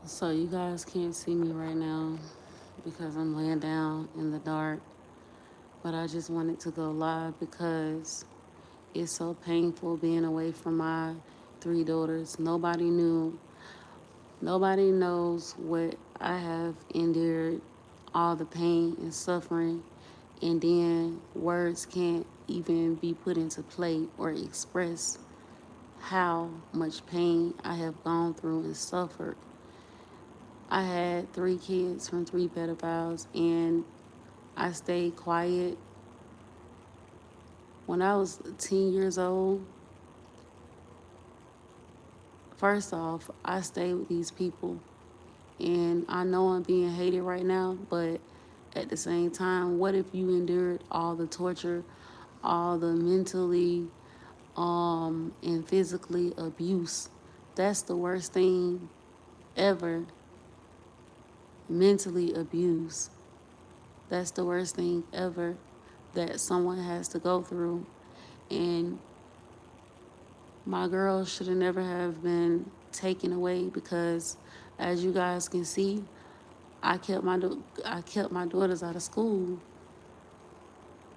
So you guys can't see me right now because I'm laying down in the dark. But I just wanted to go live because it's so painful being away from my three daughters. Nobody knows what I have endured, all the pain and suffering, and then words can't even be put into play or express how much pain I have gone through and suffered. I had three kids from three pedophiles, and I stayed quiet. When I was 10 years old, first off, I stayed with these people. And I know I'm being hated right now, but at the same time, what if you endured all the torture, all the mentally and physically abuse? That's the worst thing ever. Mentally abused. That's the worst thing ever that someone has to go through. And my girls should have never have been taken away because, as you guys can see, I kept my daughters out of school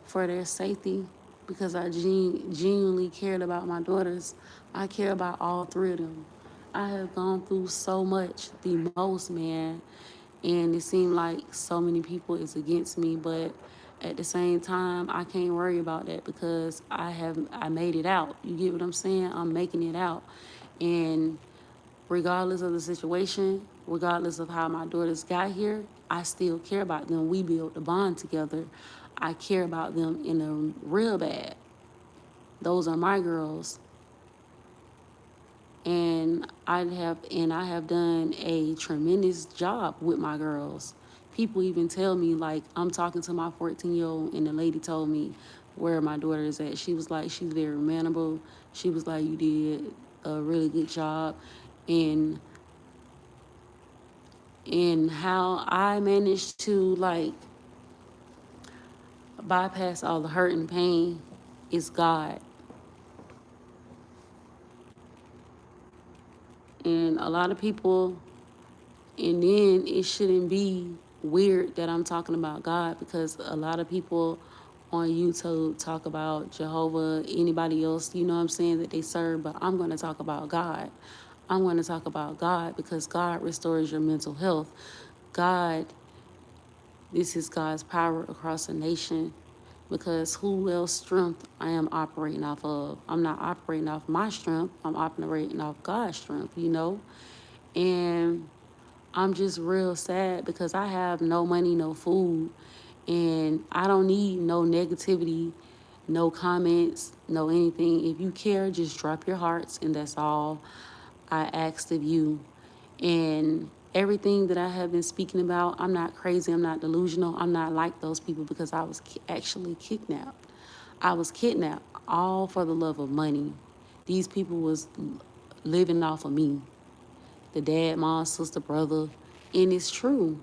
for their safety because I genuinely cared about my daughters. I care about all three of them. I have gone through so much, the most, man, and it seemed like so many people is against me, but at the same time, I can't worry about that because I made it out. You get what I'm saying? I'm making it out. And regardless of the situation, regardless of how my daughters got here, I still care about them. We built a bond together. I care about them in a real bad. Those are my girls. And I have done a tremendous job with my girls. People even tell me, like, I'm talking to my 14-year-old, and the lady told me where my daughter is at. She was like, she's very manageable. She was like, you did a really good job. And how I managed to, like, bypass all the hurt and pain is God. And a lot of people, and then it shouldn't be weird that I'm talking about God because a lot of people on YouTube talk about Jehovah, anybody else, you know what I'm saying, that they serve, but I'm going to talk about God. I'm going to talk about God because God restores your mental health. God, this is God's power across a nation because who else strength I am operating off of? I'm not operating off my strength. I'm operating off God's strength, you know? And I'm just real sad because I have no money, no food, and I don't need no negativity, no comments, no anything. If you care, just drop your hearts, and that's all I asked of you. And everything that I have been speaking about, I'm not crazy, I'm not delusional, I'm not like those people because I was actually kidnapped. I was kidnapped all for the love of money. These people was living off of me, the dad, mom, sister, brother, and it's true.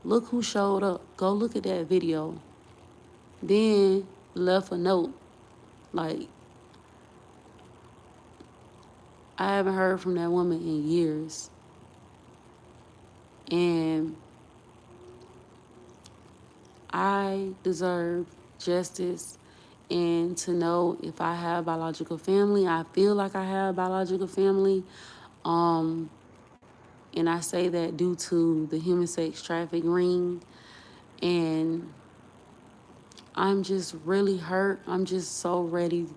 Look who showed up. Go look at that video. Then left a note like, I haven't heard from that woman in years. And I deserve justice and to know if I have biological family. I feel like I have biological family. Um, and I say that due to the human sex trafficking ring. And I'm just really hurt. I'm just so ready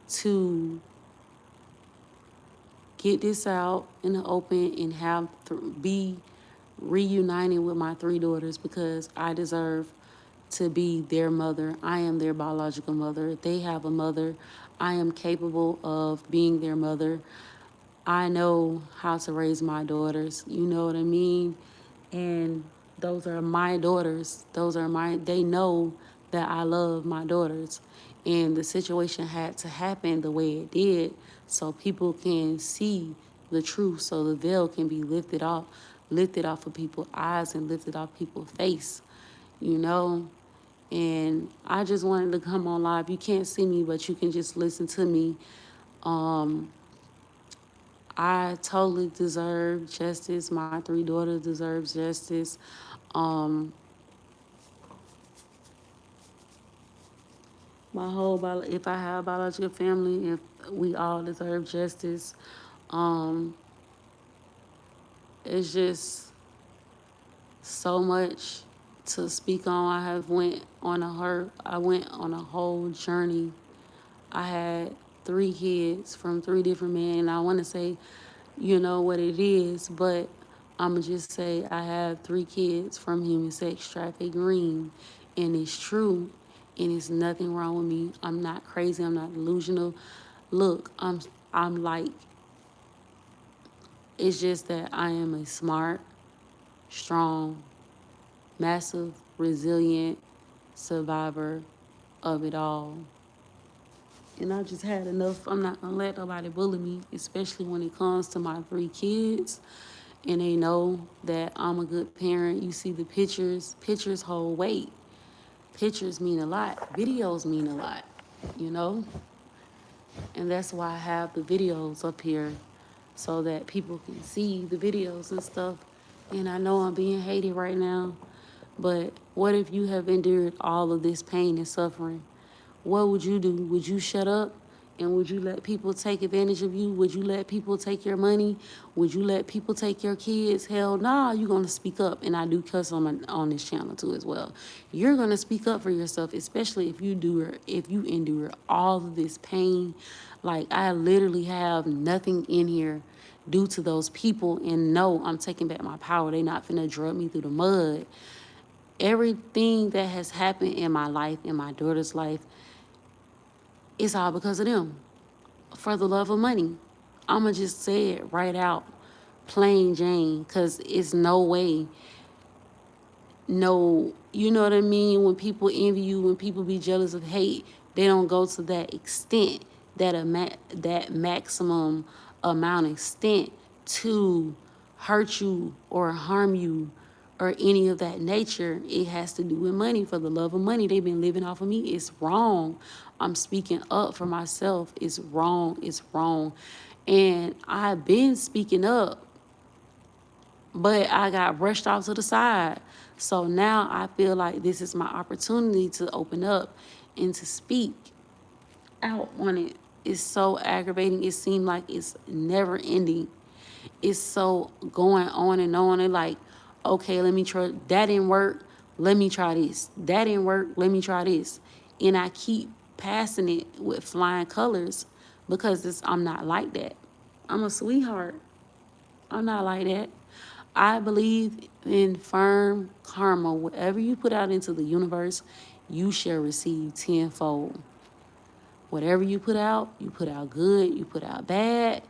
to get this out in the open and be reunited with my three daughters because I deserve to be their mother. I am their biological mother. They have a mother. I am capable of being their mother. I know how to raise my daughters. You know what I mean? And those are my daughters. They know that I love my daughters. And the situation had to happen the way it did so people can see the truth, so the veil can be lifted off of people's eyes and lifted off people's face, you know? And I just wanted to come on live. You can't see me, but you can just listen to me. Um, I totally deserve justice. My three daughters deserve justice. Um, if I have biological family, if we all deserve justice, um, it's just so much to speak on. I went on a whole journey. I had three kids from three different men, and I want to say, you know what it is, but I'ma just say I have three kids from human sex trafficking, and it's true, and it's nothing wrong with me. I'm not crazy. I'm not delusional. Look, I'm like, it's just that I am a smart, strong, massive, resilient survivor of it all. And I just had enough. I'm not gonna let nobody bully me, especially when it comes to my three kids. And they know that I'm a good parent. You see the pictures. Pictures hold weight. Pictures mean a lot. Videos mean a lot, you know? And that's why I have the videos up here so that people can see the videos and stuff. And I know I'm being hated right now, but what if you have endured all of this pain and suffering? What would you do? Would you shut up? And would you let people take advantage of you? Would you let people take your money? Would you let people take your kids? Hell nah, you're gonna speak up. And I do cuss on this channel too as well. You're gonna speak up for yourself, especially if you endure all of this pain. Like I literally have nothing in here due to those people. And no, I'm taking back my power. They not finna drug me through the mud. Everything that has happened in my life, in my daughter's life, it's all because of them. For the love of money. I'ma just say it right out. Plain Jane. Cause it's no way. No, you know what I mean? When people envy you, when people be jealous of hate, they don't go to that extent, that maximum amount extent to hurt you or harm you or any of that nature. It has to do with money. For the love of money, they've been living off of me. It's wrong. I'm speaking up for myself. It's wrong. It's wrong. And I've been speaking up, but I got brushed off to the side. So now I feel like this is my opportunity to open up and to speak out on it. It's so aggravating. It seems like it's never ending. It's so going on and on. And like, okay, let me try. That didn't work. Let me try this. That didn't work. Let me try this. And I keep passing it with flying colors because I'm not like that. I'm a sweetheart. I'm not like that. I believe in firm karma. Whatever you put out into the universe, you shall receive tenfold. Whatever you put out good, you put out bad,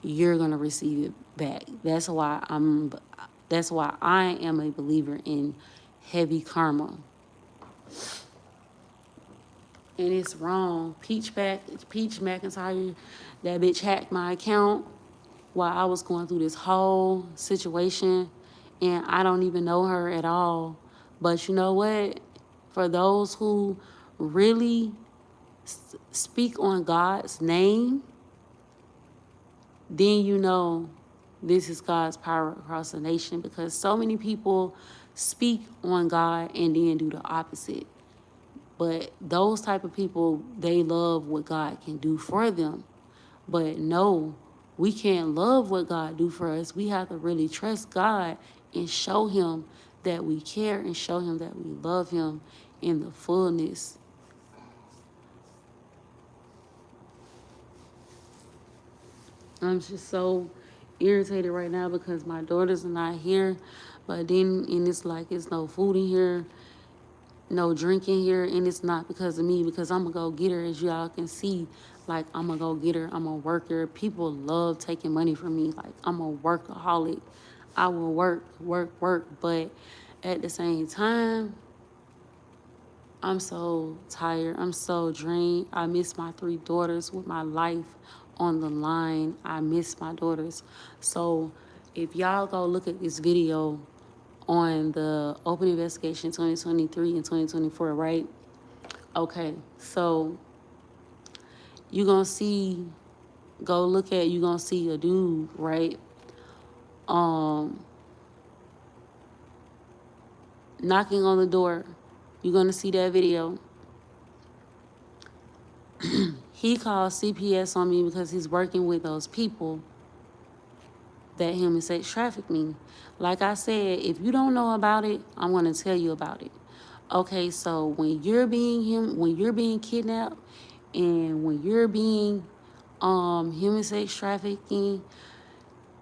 you're gonna receive it back. That's why I am a believer in heavy karma. And it's wrong. Peach McIntyre, that bitch hacked my account while I was going through this whole situation, and I don't even know her at all. But you know what? For those who really speak on God's name, then you know this is God's power across the nation, because so many people speak on God and then do the opposite. But those type of people, they love what God can do for them. But no, we can't love what God do for us. We have to really trust God and show him that we care and show him that we love him in the fullness. I'm just so irritated right now because my daughters are not here. But then, and it's like, it's no food in here, no drinking here, and it's not because of me, because I'm gonna go get her. As y'all can see, like, I'm gonna go get her. I'm a worker. People love taking money from me. Like, I'm a workaholic. I will work, but at the same time, I'm so tired. I'm so drained. I miss my three daughters with my life on the line. I miss my daughters. So if y'all go look at this video on the open investigation 2023 and 2024, right? Okay, so you're going to see Go look at, you gonna see a dude, right? Um, Knocking on the door. You're gonna see that video. He called CPS on me because he's working with those people that human sex traffic me. Like I said, if you don't know about it, I'm gonna tell you about it. Okay, so when you're being kidnapped, and when you're being human sex trafficking,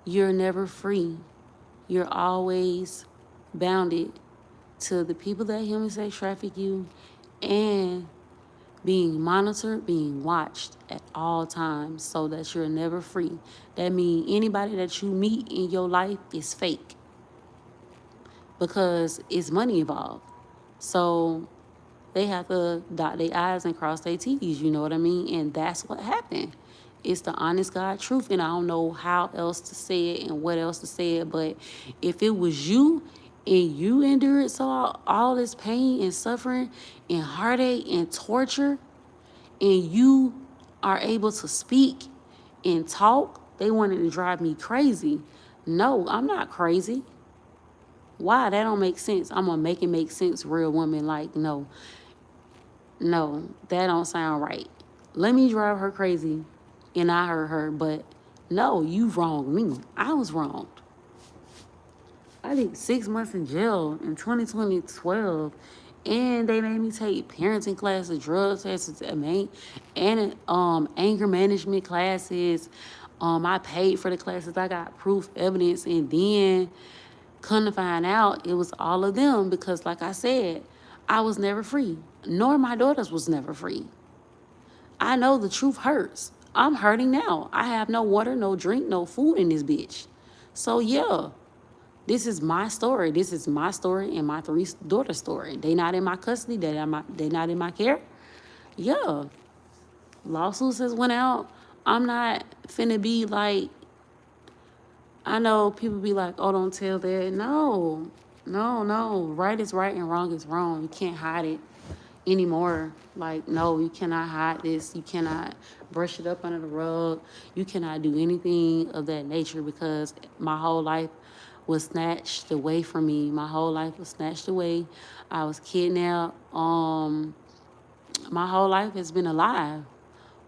you're never free. You're always bounded to the people that human sex traffic you, and being monitored, being watched at all times so that you're never free. That means anybody that you meet in your life is fake because it's money involved. So they have to dot their I's and cross their T's, you know what I mean? And that's what happened. It's the honest God truth, and I don't know how else to say it and what else to say it, but if it was you and you endured all this pain and suffering and heartache and torture, and you are able to speak and talk, they wanted to drive me crazy. No, I'm not crazy. Why? That don't make sense. I'm gonna make it make sense, real woman. Like, no, that don't sound right. Let me drive her crazy and I hurt her, but no, you wronged me. I was wronged. I did 6 months in jail in 2012, and they made me take parenting classes, drug tests, and anger management classes. I paid for the classes. I got proof, evidence, and then come to find out it was all of them because, like I said, I was never free, nor my daughters was never free. I know the truth hurts. I'm hurting now. I have no water, no drink, no food in this bitch. So yeah, this is my story. This is my story and my 3 daughters' story. They not in my custody. They not in my care. Yeah, lawsuits has went out. I'm not finna be like, I know people be like, oh, don't tell that. No. Right is right and wrong is wrong. You can't hide it anymore. Like, no, you cannot hide this. You cannot brush it up under the rug. You cannot do anything of that nature because my whole life was snatched away from me. My whole life was snatched away. I was kidnapped. My whole life has been a lie.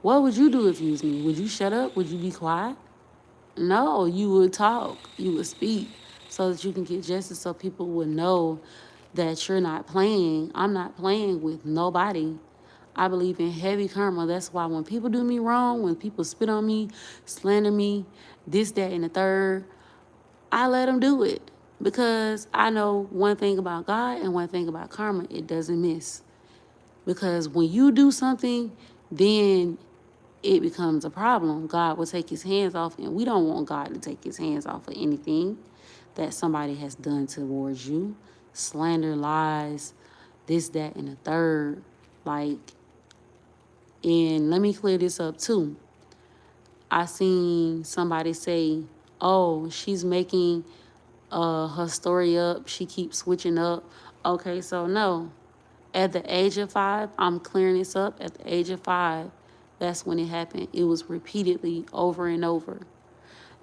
What would you do if you was me? Would you shut up? Would you be quiet? No, you would talk. You would speak so that you can get justice, so people would know that you're not playing. I'm not playing with nobody. I believe in heavy karma. That's why when people do me wrong, when people spit on me, slander me, this, that, and the third, I let them do it because I know one thing about God and one thing about karma, it doesn't miss. Because when you do something, then it becomes a problem. God will take his hands off, and we don't want God to take his hands off of anything that somebody has done towards you. Slander, lies, this, that, and the third. Like, and let me clear this up too. I seen somebody say, oh, she's making her story up. She keeps switching up. Okay, so no. At the age of 5, I'm clearing this up. At the age of 5, that's when it happened. It was repeatedly over and over.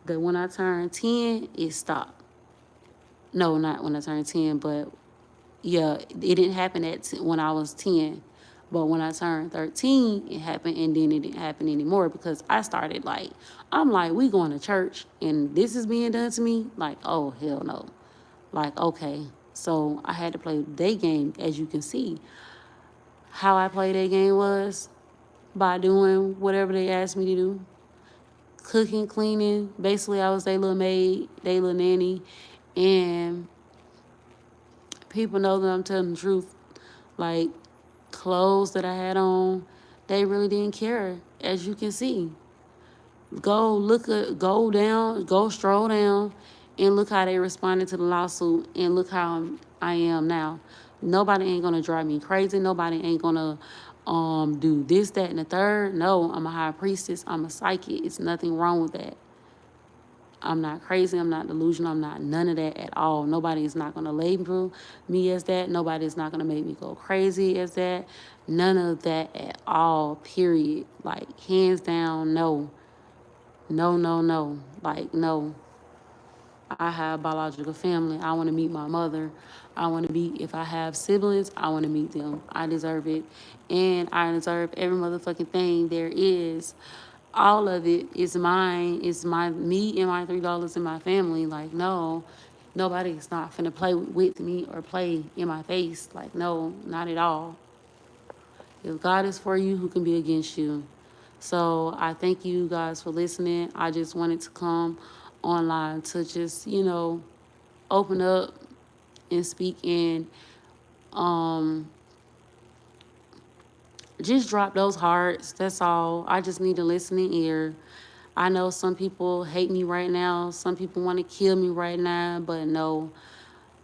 That when I turned 10, it stopped. No, not when I turned 10, but yeah, it didn't happen when I was 10. But when I turned 13, it happened, and then it didn't happen anymore because I started like, I'm like, we going to church, and this is being done to me? Like, oh, hell no. Like, okay. So I had to play their game, as you can see. How I played that game was by doing whatever they asked me to do. Cooking, cleaning. Basically, I was their little maid, their little nanny. And people know that I'm telling the truth. Like, clothes that I had on, they really didn't care, as you can see. Go stroll down, and look how they responded to the lawsuit, and look how I am now. Nobody ain't gonna drive me crazy. Nobody ain't gonna do this, that, and the third. No, I'm a high priestess. I'm a psychic. It's nothing wrong with that. I'm not crazy. I'm not delusional. I'm not none of that at all. Nobody is not going to label me as that. Nobody is not going to make me go crazy as that. None of that at all, period. Like, hands down, no. No, no, no. Like, no. I have biological family. I want to meet my mother. I want to meet, if I have siblings, I want to meet them. I deserve it. And I deserve every motherfucking thing there is. All of it is mine. It's me and my $3 in my family. Like, no, nobody's not finna play with me or play in my face. Like, no, not at all. If God is for you, who can be against you? So I thank you guys for listening. I just wanted to come online to just, open up and speak and um just drop those hearts. That's all. I just need a listening ear. I know some people hate me right now. Some people want to kill me right now, but no.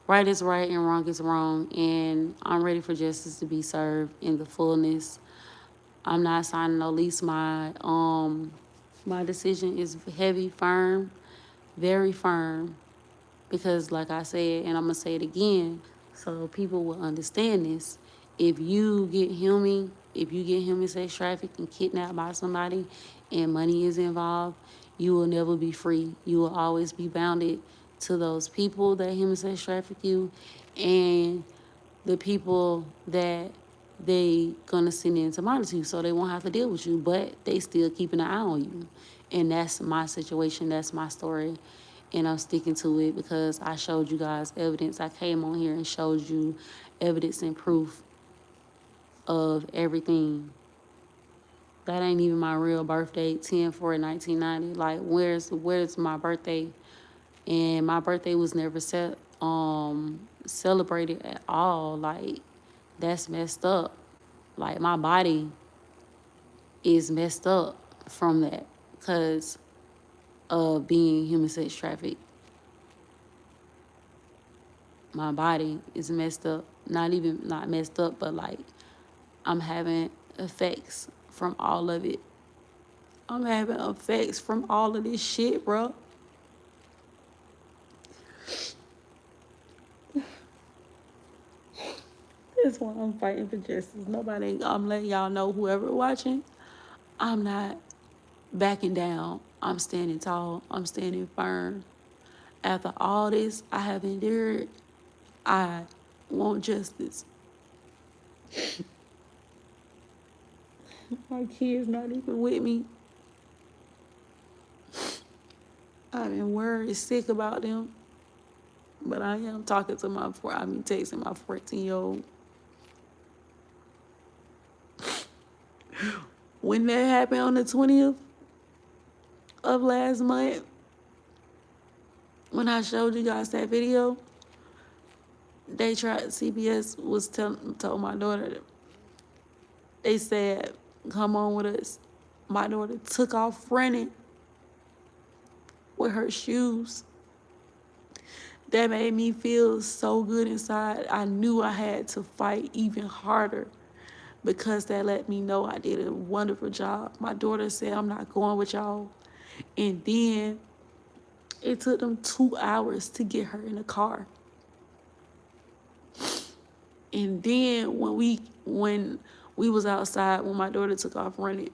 Right is right and wrong is wrong, and I'm ready for justice to be served in the fullness. I'm not signing no lease. My decision is heavy, firm, very firm, because like I said, and I'm gonna say it again, so people will understand this. If you get human sex trafficked and kidnapped by somebody, and money is involved, you will never be free. You will always be bounded to those people that human sex traffic you, and the people that they gonna send in to monitor you, so they won't have to deal with you, but they still keeping an eye on you. And that's my situation, that's my story, and I'm sticking to it because I showed you guys evidence. I came on here and showed you evidence and proof of everything. That ain't even my real birthday, 10/4/1990. Like, where's my birthday? And my birthday was never celebrated at all. Like, that's messed up. Like, my body is messed up from that because of being human sex trafficked. My body is messed up. Not messed up, but like, I'm having effects from all of it. I'm having effects from all of this shit, bro. That's why I'm fighting for justice. I'm letting y'all know, whoever watching, I'm not backing down. I'm standing tall. I'm standing firm. After all this I have endured, I want justice. My kids not even with me. I've been worried, sick about them. But I am talking to texting my 14-year-old. When that happened on the 20th of last month, when I showed you guys that video, CBS told my daughter, they said, come on with us. My daughter took off running with her shoes. That made me feel so good inside. I knew I had to fight even harder because that let me know I did a wonderful job. My daughter said, I'm not going with y'all. And then it took them 2 hours to get her in the car. And then when we was outside, when my daughter took off running,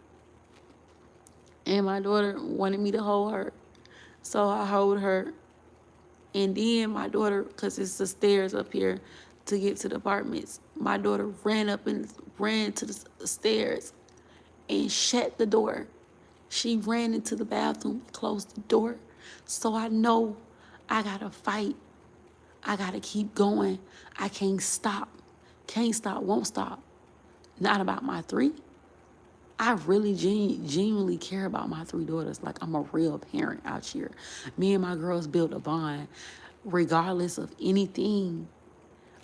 and my daughter wanted me to hold her, so I hold her. And then my daughter, because it's the stairs up here to get to the apartments, my daughter ran to the stairs and shut the door. She ran into the bathroom, closed the door. So I know I gotta fight. I gotta keep going. I can't stop. Can't stop, won't stop. Not about my 3. I really genuinely care about my 3 daughters. Like, I'm a real parent out here. Me and my girls built a bond regardless of anything,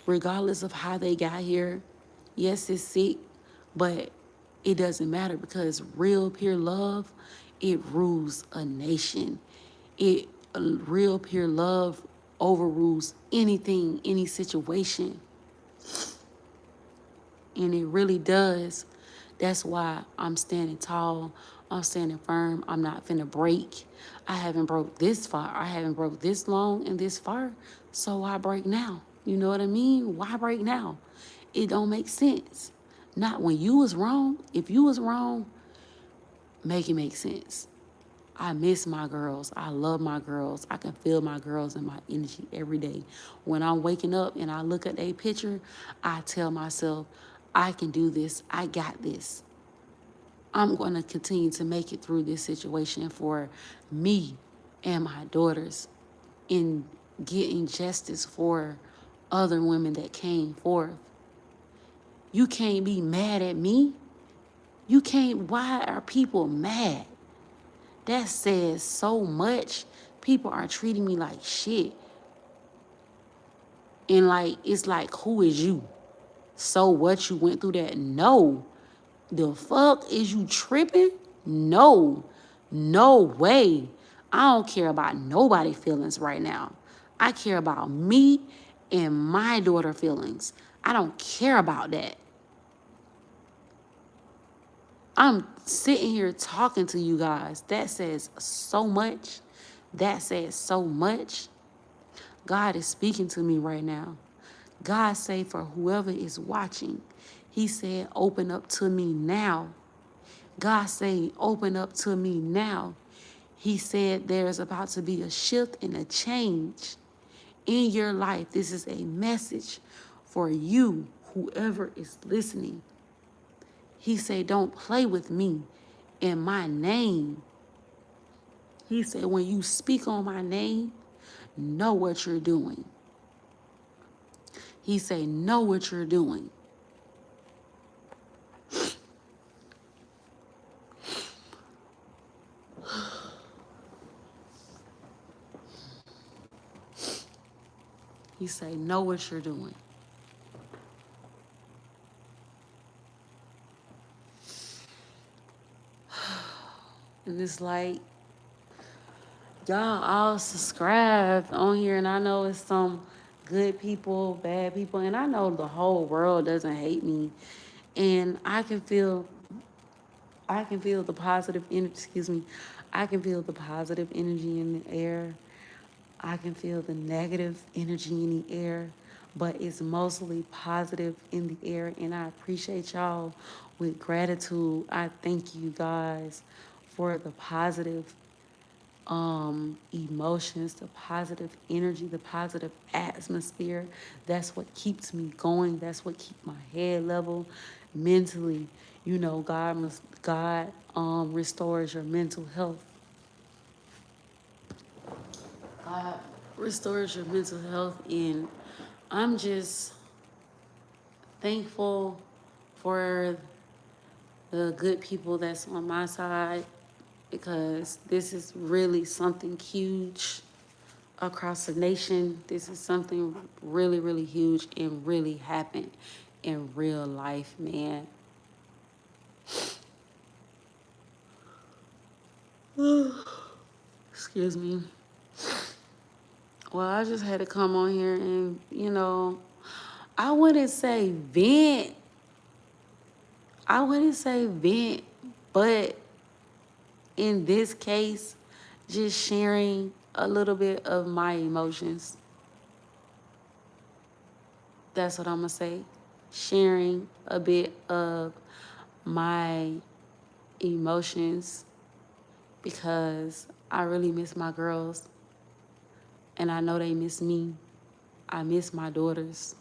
regardless of how they got here. Yes, it's sick, but it doesn't matter because real pure love, it rules a nation. Real pure love overrules anything, any situation. And it really does. That's why I'm standing tall. I'm standing firm. I'm not finna break. I haven't broke this far. I haven't broke this long and this far. So why break now? You know what I mean? Why break now? It don't make sense. Not when you was wrong. If you was wrong, make it make sense. I miss my girls. I love my girls. I can feel my girls in my energy every day. When I'm waking up and I look at their picture, I tell myself, I can do this. I got this. I'm going to continue to make it through this situation for me and my daughters in getting justice for other women that came forth. You can't be mad at me. You can't. Why are people mad? That says so much. People are treating me like shit. And like, it's like, who is you? So what, you went through that? No. The fuck, is you tripping? No. No way. I don't care about nobody's feelings right now. I care about me and my daughter feelings. I don't care about that. I'm sitting here talking to you guys. That says so much. That says so much. God is speaking to me right now. God say for whoever is watching, he said, open up to me now. God say, open up to me now. He said there's about to be a shift and a change in your life. This is a message for you, whoever is listening. He said, don't play with me in my name. He said, when you speak on my name, know what you're doing. He said, know what you're doing. He said, know what you're doing. And it's like, y'all all subscribe on here, and I know it's some good people, bad people, and I know the whole world doesn't hate me. And I can feel the positive I can feel the positive energy in the air. I can feel the negative energy in the air, but it's mostly positive in the air, and I appreciate y'all with gratitude. I thank you guys for the positive emotions, the positive energy, the positive atmosphere. That's what keeps me going. That's what keeps my head level mentally. You know, God restores your mental health. God restores your mental health, and I'm just thankful for the good people that's on my side, because this is really something huge across the nation. This is something really, really huge and really happened in real life, man. Excuse me. Well, I just had to come on here and, I wouldn't say vent. I wouldn't say vent, but in this case, just sharing a little bit of my emotions. That's what I'm going to say. Sharing a bit of my emotions, because I really miss my girls, and I know they miss me. I miss my daughters.